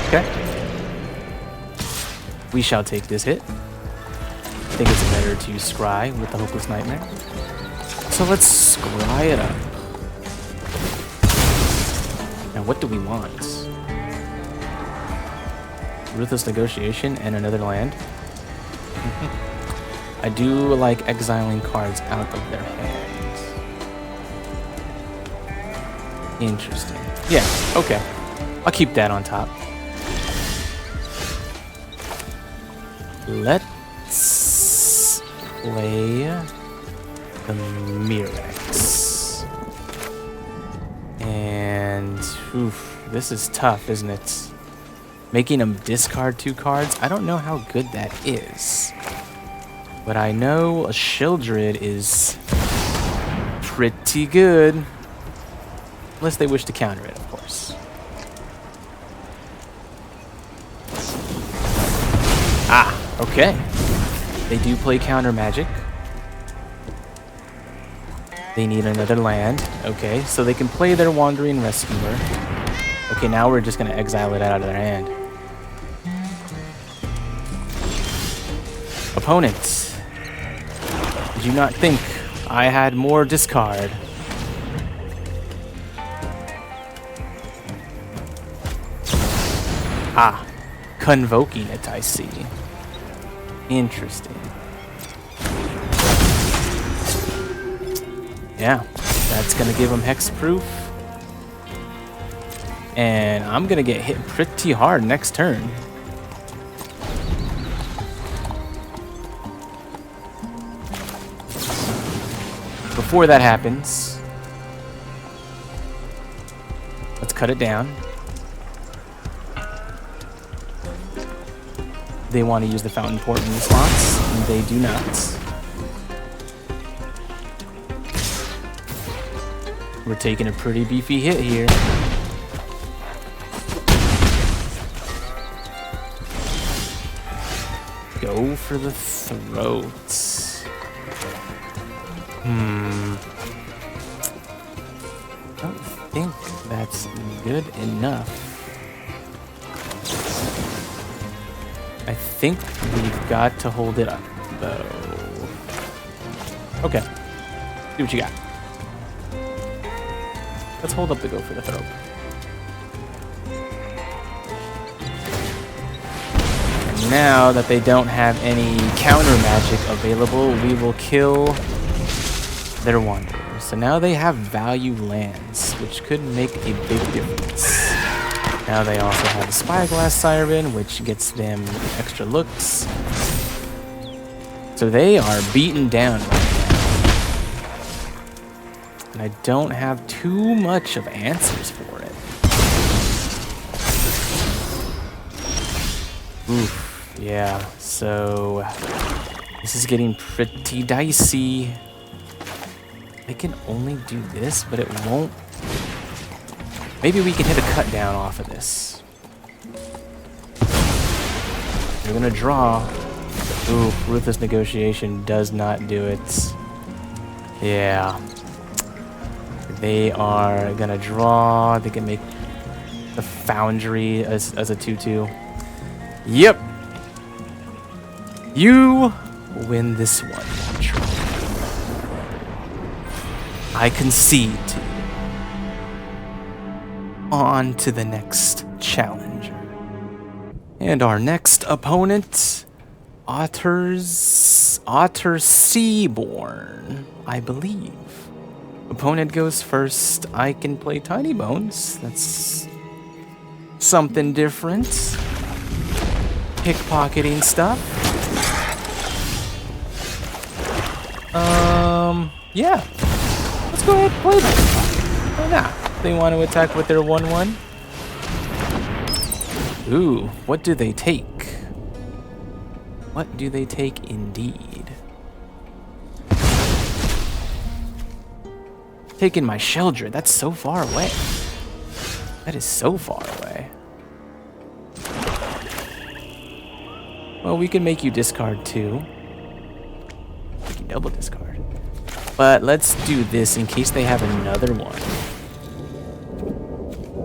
Okay. We shall take this hit. I think it's better to use scry with the Hopeless Nightmare. So let's scry it up. Now what do we want? Ruthless Negotiation and another land. I do like exiling cards out of their hands. Interesting. Yeah, okay. I'll keep that on top. Let's play the Mirrex. And oof, this is tough, isn't it? Making them discard 2 cards, I don't know how good that is. But I know a Sheoldred is pretty good. Unless they wish to counter it, of course. Ah, okay. They do play counter magic. They need another land. Okay, so they can play their Wandering Rescuer. Okay, now we're just going to exile it out of their hand. Opponent, did you not think I had more discard? Ah, convoking it, I see. Interesting. Yeah, that's going to give them hexproof. And I'm going to get hit pretty hard next turn. Before that happens, let's cut it down. They want to use the Fountain Port in response, and they do not. We're taking a pretty beefy hit here. Go for the throats. I don't think that's good enough. I think we've got to hold it up, though. Okay. Do what you got. Let's hold up the go for the throat. And now that they don't have any counter magic available, we will kill their Wanderer. So now they have value lands, which could make a big difference. Now they also have a Spyglass Siren, which gets them extra looks. So they are beaten down right now. And I don't have too much of answers for it. Oof, yeah, so this is getting pretty dicey. I can only do this, but it won't. Maybe we can hit a cut down off of this. They're gonna draw. Ooh, Ruthless Negotiation does not do it. Yeah. They are gonna draw. They can make the Foundry as a 2/2. Yep. You win this one. I concede to you. On to the next challenger. And our next opponent, Otter Seaborn, I believe. Opponent goes first. I can play Tiny Bones. That's something different. Pickpocketing stuff. Yeah. Let's go ahead and play them. Why not? They want to attack with their 1/1. Ooh, what do they take? What do they take indeed? Taking my Sheldra, that's so far away. That is so far away. Well, we can make you discard too. Make you double discard. But let's do this in case they have another one.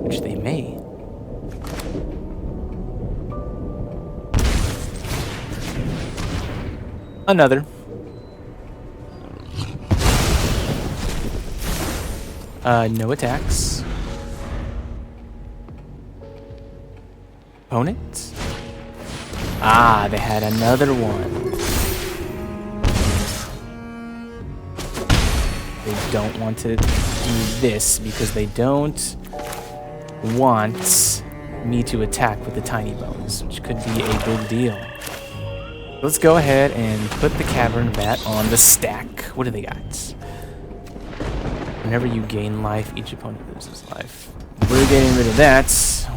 Which they may. Another. No attacks. Opponent? Ah, they had another one. They don't want to do this because they don't want me to attack with the Tiny Bones, which could be a big deal. Let's go ahead and put the Cavern Bat on the stack. What do they got? Whenever you gain life, each opponent loses life. We're getting rid of that.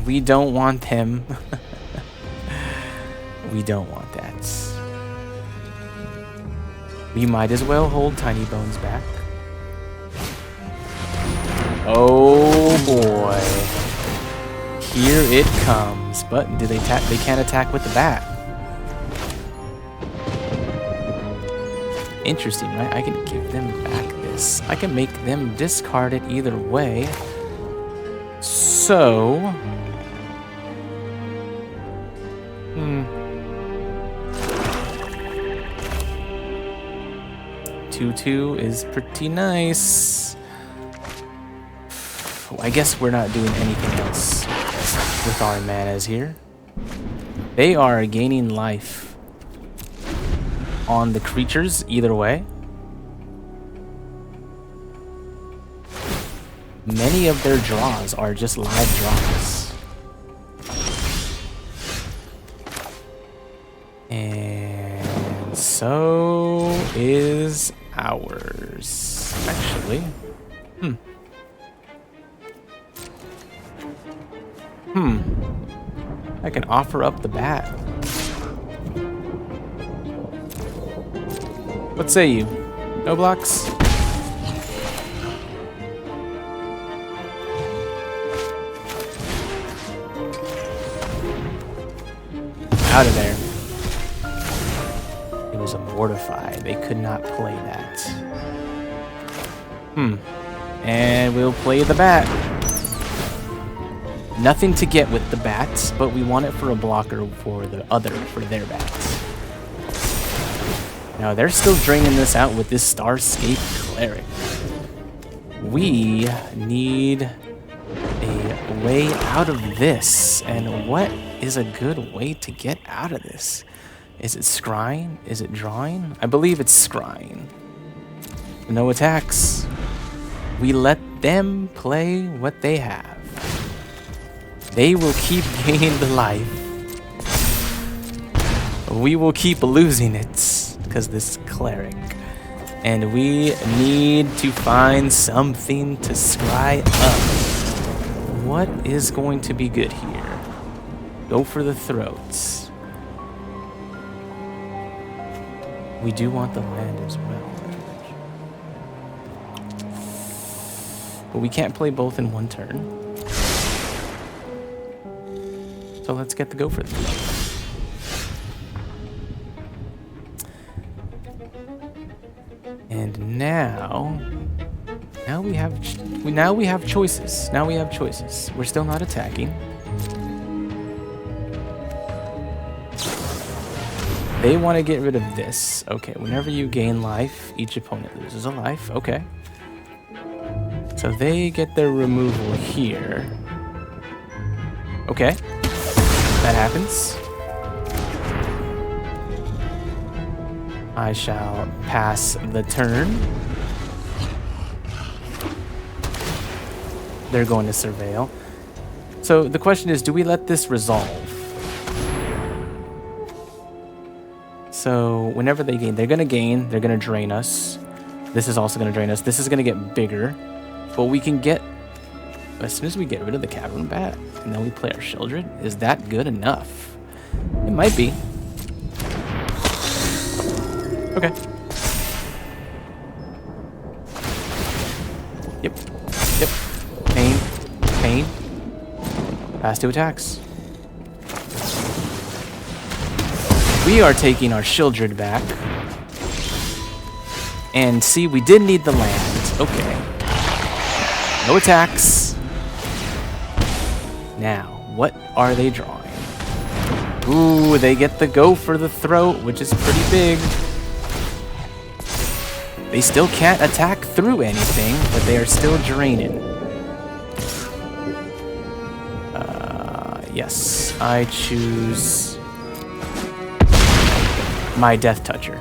We don't want them. We don't want that. We might as well hold Tiny Bones back. Oh boy. Here it comes. But do they attack? They can't attack with the bat. Interesting, right? I can give them back this. I can make them discard it either way. So... 2/2 is pretty nice. I guess we're not doing anything else with our manas here. They are gaining life on the creatures either way. Many of their draws are just live draws. And so is ours. Actually. I can offer up the bat. What say you? No blocks? Out of there. It was a mortify. They could not play that. And we'll play the bat. Nothing to get with the bats, but we want it for a blocker for their bats. Now they're still draining this out with this Starscape Cleric. We need a way out of this, and what is a good way to get out of this? Is it scrying? Is it drawing? I believe it's scrying. No attacks. We let them play what they have. They will keep gaining the life. We will keep losing it because this cleric. And we need to find something to scry up. What is going to be good here? Go for the throats. We do want the land as well. But we can't play both in one turn. So let's get the go for it. And now we have choices. Now we have choices. We're still not attacking. They want to get rid of this. Okay, whenever you gain life, each opponent loses a life. Okay. So they get their removal here. Okay. That happens. I shall pass the turn. they're going to surveil. So the question is, do we let this resolve? So whenever they gain, they're going to gain. They're going to drain us. This is also going to drain us. This is going to get bigger. But we can get... As soon as we get rid of the Cavern Bat, and then we play our Sheoldred, is that good enough? It might be. Okay. Yep. Yep. Pain. Pain. Pass 2 attacks. We are taking our Sheoldred back. And see, we did need the land. Okay. No attacks. Now, what are they drawing? Ooh, they get the go for the throat, which is pretty big. They still can't attack through anything, but they are still draining. Yes, I choose my Death Toucher.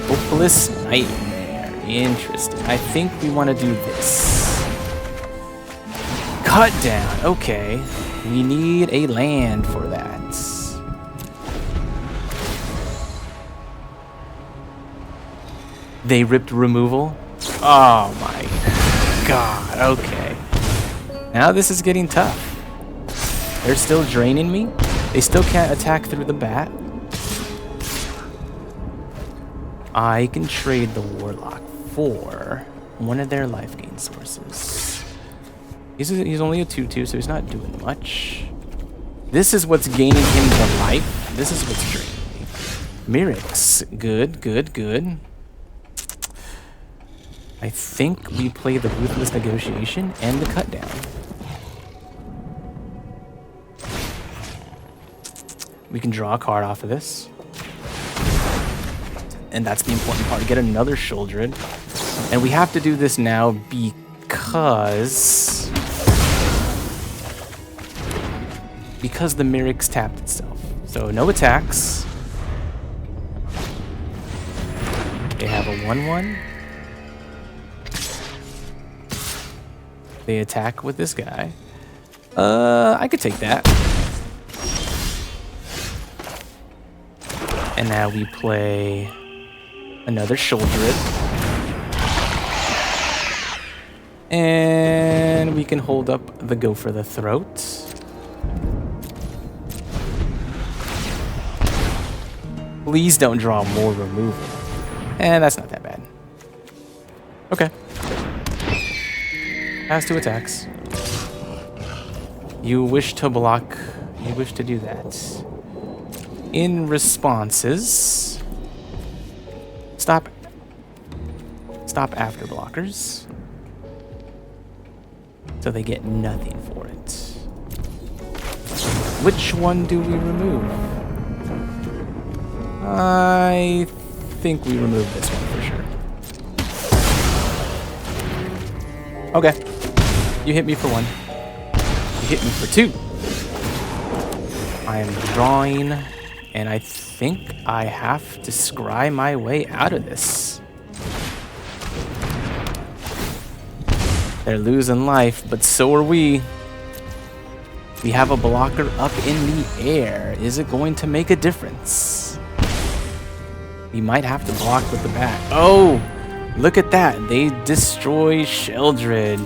Hopeless Nightmare. Interesting. I think we want to do this. Cut down. Okay. We need a land for that. They ripped removal. Oh my god. Okay. Now this is getting tough. They're still draining me. They still can't attack through the bat. I can trade the Warlock for one of their life gain sources. He's only a 2/2, so he's not doing much. This is what's gaining him the life. This is what's draining me. Mirrex. Good, good, good. I think we play the Ruthless Negotiation and the Cut Down. We can draw a card off of this. And that's the important part. Get another Sheoldred. And we have to do this now because the Mirrex tapped itself. So no attacks. They have a 1/1. They attack with this guy. I could take that. And now we play another Sheoldred. And we can hold up the Go for the Throat. Please don't draw more removal. And that's not that bad. Okay. Has 2 attacks. You wish to block. You wish to do that. In responses, stop after blockers, so they get nothing for it. Which one do we remove? I think we remove this one for sure. Okay, you hit me for 1. You hit me for 2. I am drawing. And I think I have to scry my way out of this. They're losing life, but so are we. We have a blocker up in the air. Is it going to make a difference? We might have to block with the bat. Oh, look at that. They destroy Sheoldred.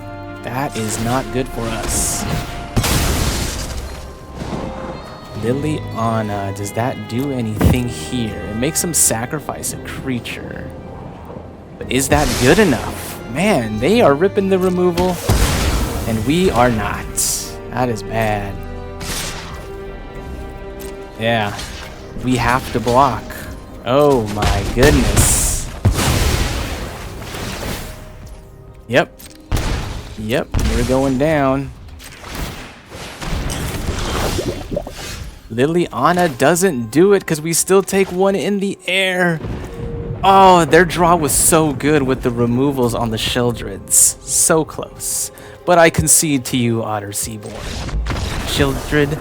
That is not good for us. Liliana, does that do anything here? It makes them sacrifice a creature. But is that good enough? Man, they are ripping the removal, and we are not. That is bad. Yeah, we have to block. Oh my goodness. Yep. Yep, we're going down. Liliana doesn't do it because we still take 1 in the air. Oh, their draw was so good with the removals on the Sheoldreds. So close. But I concede to you, Otter Seaborn. Sheoldred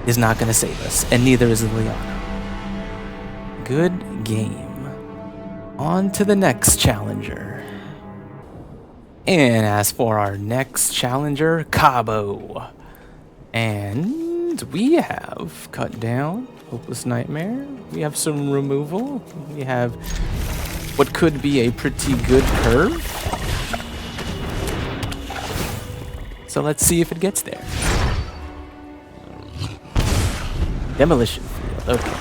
is not going to save us, and neither is Liliana. Good game. On to the next challenger. And as for our next challenger, Cabo. And we have cut down Hopeless Nightmare. We have some removal. We have what could be a pretty good curve. So let's see if it gets there. Demolition Field, okay.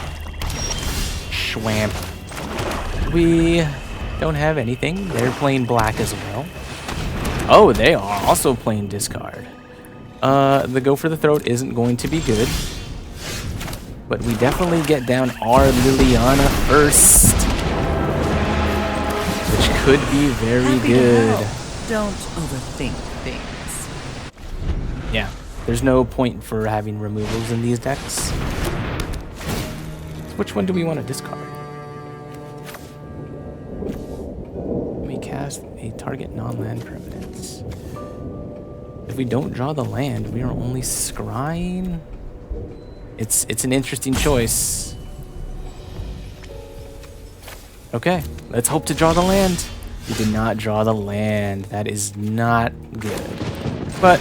Schwamp. We don't have anything. They're playing black as well. Oh, they are also playing discard. The Go for the Throat isn't going to be good. But we definitely get down our Liliana first. Which could be very good. Don't overthink things. Yeah, there's no point for having removals in these decks. Which one do we want to discard? We cast a target non-land permanence. If we don't draw the land, we are only scrying. It's an interesting choice. Okay, let's hope to draw the land. We did not draw the land. That is not good. But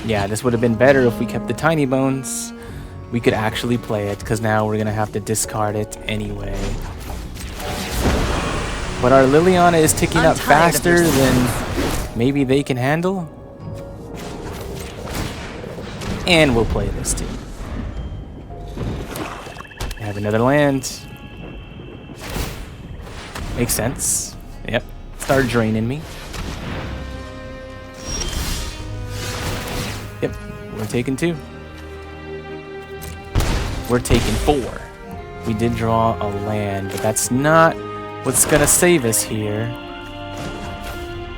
yeah, this would have been better if we kept the Tiny Bones. We could actually play it, because now we're going to have to discard it anyway. But our Liliana is ticking up faster than maybe they can handle. And we'll play this too. We have another land. Makes sense. Yep. Start draining me. Yep. We're taking 2. We're taking 4. We did draw a land, but that's not what's gonna save us here.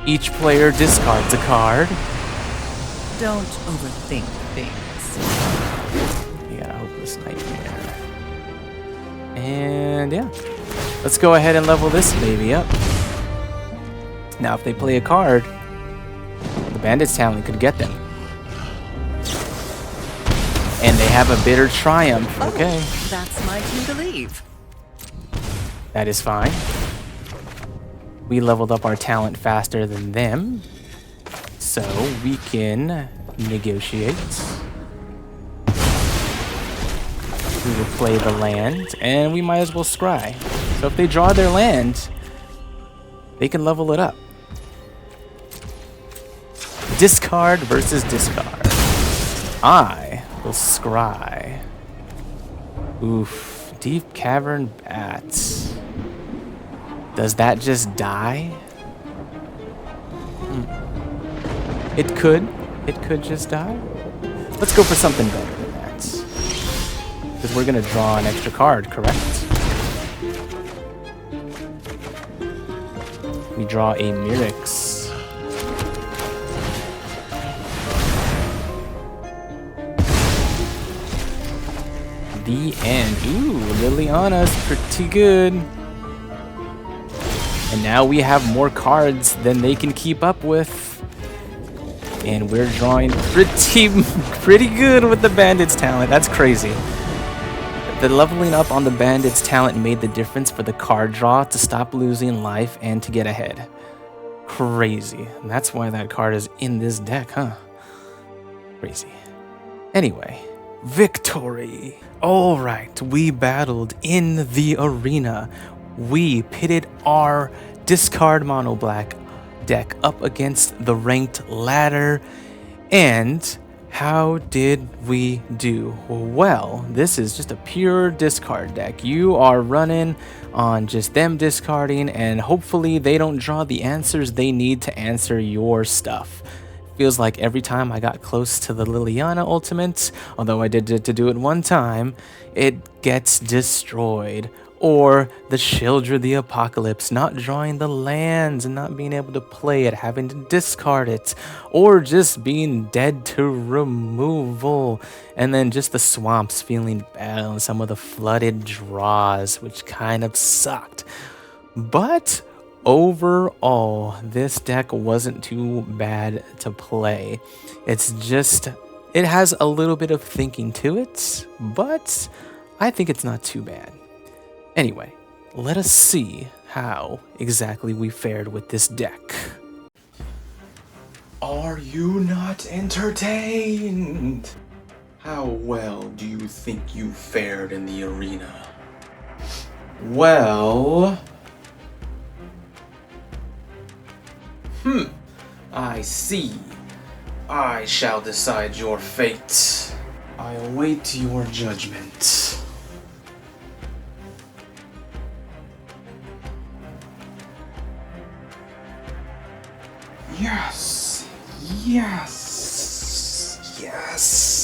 Each player discards a card. Don't overthink things. You got a Hopeless Nightmare. And yeah. Let's go ahead and level this baby up. Now if they play a card, the Bandit's Talent could get them. And they have a Bitter Triumph. Okay. Oh, that's my cue to leave. That is fine. We leveled up our talent faster than them. So we can negotiate. We will play the land, and we might as well scry. So if they draw their land, they can level it up. Discard versus discard. I will scry. Oof. Deep Cavern Bats. Does that just die? It could. It could just die. Let's go for something better than that. Because we're going to draw an extra card, correct? We draw a Mirrex. The end. Ooh, Liliana's pretty good. And now we have more cards than they can keep up with. And we're drawing pretty good with the Bandit's Talent. That's crazy. The leveling up on the Bandit's Talent made the difference for the card draw to stop losing life and to get ahead. Crazy. And that's why that card is in this deck, huh? Crazy. Anyway, victory. All right, we battled in the arena. We pitted our discard mono black deck up against the ranked ladder. And how did we do? Well, this is just a pure discard deck. You are running on just them discarding, and hopefully they don't draw the answers they need to answer your stuff. Feels like every time I got close to the Liliana ultimate, although I did to do it one time, it gets destroyed. Or the Children of the Apocalypse, not drawing the lands and not being able to play it, having to discard it, or just being dead to removal. And then just the swamps feeling bad on some of the flooded draws, which kind of sucked. But overall, this deck wasn't too bad to play. It's just, it has a little bit of thinking to it, but I think it's not too bad. Anyway, let us see how exactly we fared with this deck. Are you not entertained? How well do you think you fared in the arena? Well... I see. I shall decide your fate. I await your judgment. Yes. Yes. Yes.